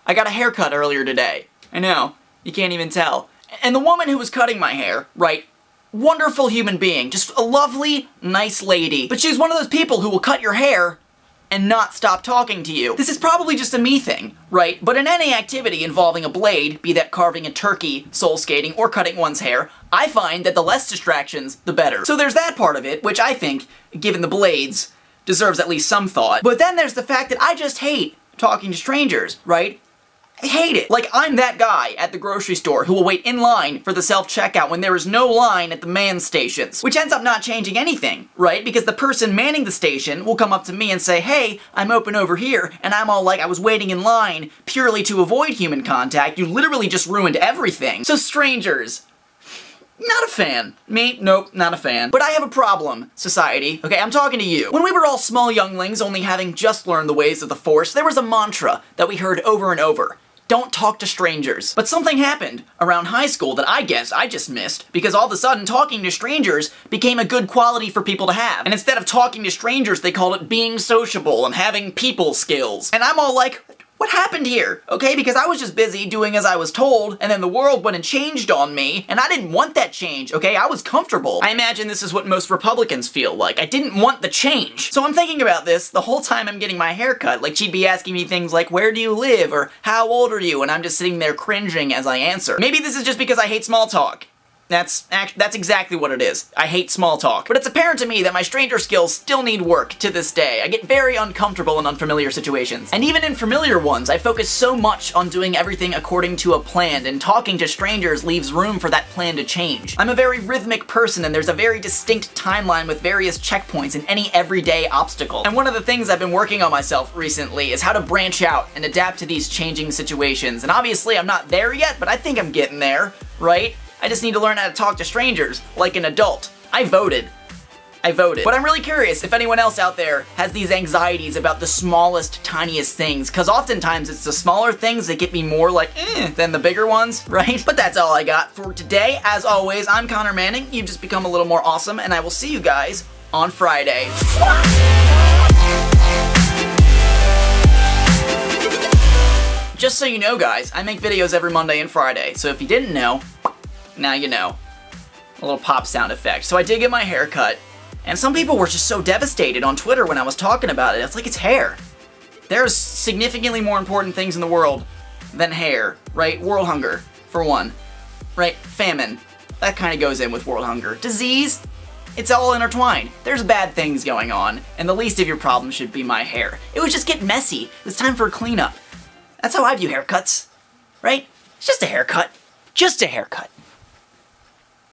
I got a haircut earlier today. I know, you can't even tell. And the woman who was cutting my hair, right, wonderful human being, just a lovely, nice lady. But she's one of those people who will cut your hair and not stop talking to you. This is probably just a me thing, right? But in any activity involving a blade, be that carving a turkey, soul skating, or cutting one's hair, I find that the less distractions, the better. So there's that part of it, which I think, given the blades, deserves at least some thought. But then there's the fact that I just hate talking to strangers, right? I hate it. Like, I'm that guy at the grocery store who will wait in line for the self-checkout when there is no line at the man stations, which ends up not changing anything, right? Because the person manning the station will come up to me and say, hey, I'm open over here, and I'm all like, I was waiting in line purely to avoid human contact. You literally just ruined everything. So strangers, not a fan. Me? Nope, not a fan. But I have a problem, society. Okay, I'm talking to you. When we were all small younglings, only having just learned the ways of the Force, there was a mantra that we heard over and over. Don't talk to strangers. But something happened around high school that I guess I just missed, because all of a sudden talking to strangers became a good quality for people to have. And instead of talking to strangers, they called it being sociable and having people skills. And I'm all like, what happened here? Okay, because I was just busy doing as I was told, and then the world went and changed on me, and I didn't want that change, okay? I was comfortable. I imagine this is what most Republicans feel like. I didn't want the change. So I'm thinking about this the whole time I'm getting my hair cut. Like, she'd be asking me things like, where do you live? Or, how old are you? And I'm just sitting there cringing as I answer. Maybe this is just because I hate small talk. That's exactly what it is. I hate small talk. But it's apparent to me that my stranger skills still need work to this day. I get very uncomfortable in unfamiliar situations. And even in familiar ones, I focus so much on doing everything according to a plan, and talking to strangers leaves room for that plan to change. I'm a very rhythmic person, and there's a very distinct timeline with various checkpoints in any everyday obstacle. And one of the things I've been working on myself recently is how to branch out and adapt to these changing situations. And obviously I'm not there yet, but I think I'm getting there, right? I just need to learn how to talk to strangers, like an adult. I voted. But I'm really curious if anyone else out there has these anxieties about the smallest, tiniest things, because oftentimes it's the smaller things that get me more like, than the bigger ones, right? But that's all I got for today. As always, I'm Connor Manning. You've just become a little more awesome, and I will see you guys on Friday. Just so you know, guys, I make videos every Monday and Friday, so if you didn't know, now you know. A little pop sound effect. So I did get my hair cut, and some people were just so devastated on Twitter when I was talking about it. It's like, it's hair. There's significantly more important things in the world than hair, right? World hunger, for one. Right? Famine. That kind of goes in with world hunger. Disease? It's all intertwined. There's bad things going on, and the least of your problems should be my hair. It would just get messy. It's time for a cleanup. That's how I view haircuts, right? It's just a haircut. Just a haircut.